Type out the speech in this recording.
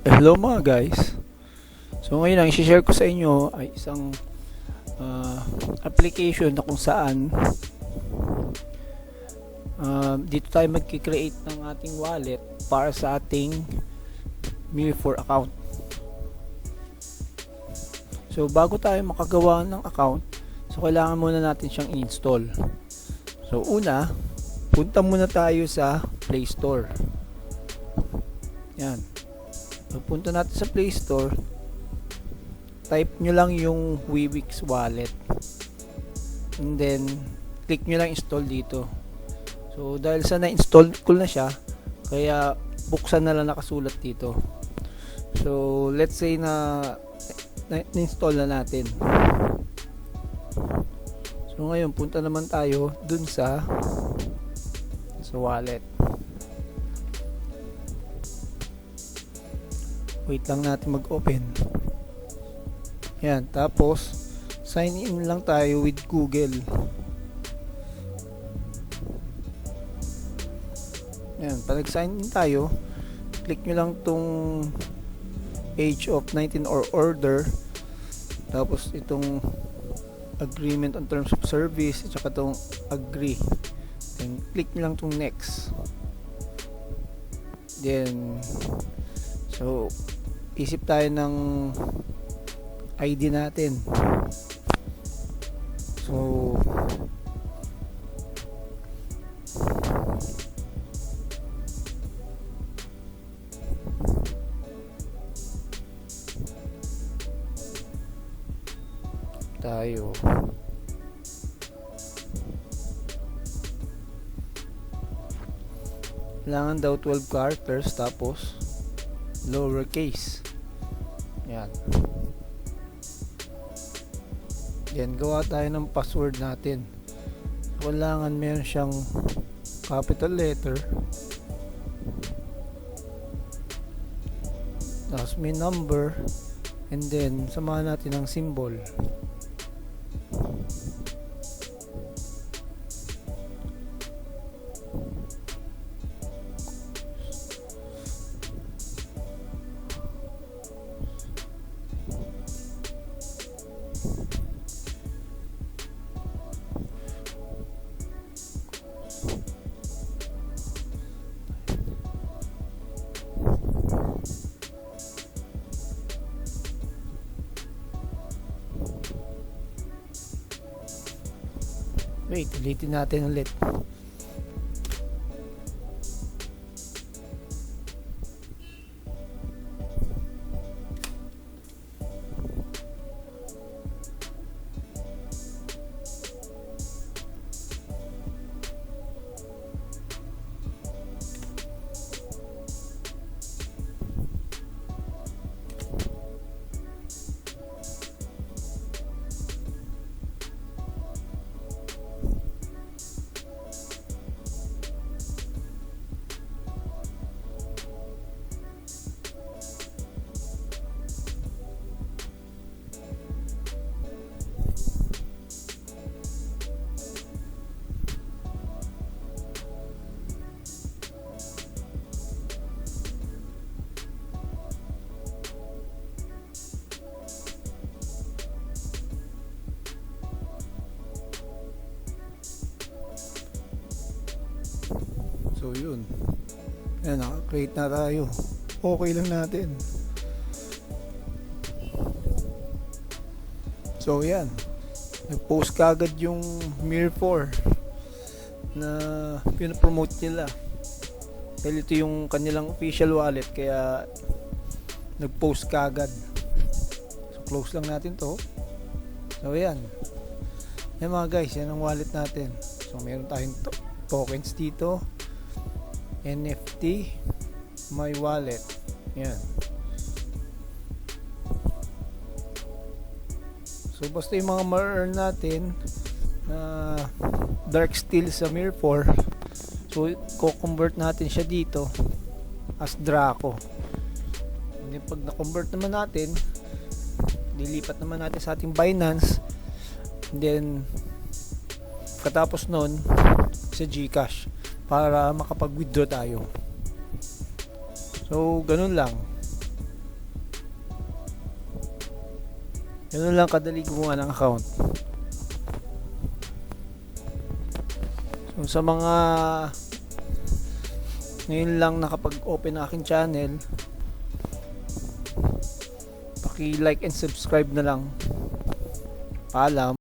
Hello mga guys. So ngayon ang i-share ko sa inyo ay isang application na kung saan dito tayo magki-create ng ating wallet para sa ating MIR4 account. So bago tayo makagawa ng account, so kailangan muna natin siyang i-install. So una, punta muna tayo sa Play Store. Yan. Punta natin sa Play Store, type nyo lang yung Wemix Wallet, and then click nyo lang install dito. So dahil sa na-install ko na siya, kaya buksan na lang nakasulat dito. So let's say na install na natin. So ngayon punta naman tayo dun sa wallet. Wait lang natin mag-open. Yan, tapos sign in lang tayo with Google. Yan, pag sign in tayo, click nyo lang tong age of 19 or order, tapos itong agreement on terms of service, at saka itong agree. Then click nyo lang tong next. Then so isip tayo ng ID natin. So tayo kailangan daw 12 characters tapos lowercase. Yan. Yan, gawa tayo ng password natin. Kailangan meron siyang capital letter, tapos may number, and then samahan natin ng symbol. Wait, ulitin natin ulit. So yun. Ayan, naka-create na tayo. Okay lang natin. So yan. Nag-post kagad yung MIR4 na pinapromote nila. Dahil ito yung kanilang official wallet, kaya nag-post kagad. So close lang natin to. So yan. Yan mga guys, yan ang wallet natin. So meron tayong tokens dito. NFT, my wallet. Yan. So basta yung mga ma-earn natin na dark steel sa MIR4, so ko-convert natin siya dito as Draco. And then pag na-convert naman natin, dilipat naman natin sa ating Binance, and then katapos nun sa GCash para makapag-withdraw tayo. So ganun lang. Ganun lang kadali gumawa ng account. So sa mga ngayon lang nakapag-open ng aking channel, paki-like and subscribe na lang. Paalam.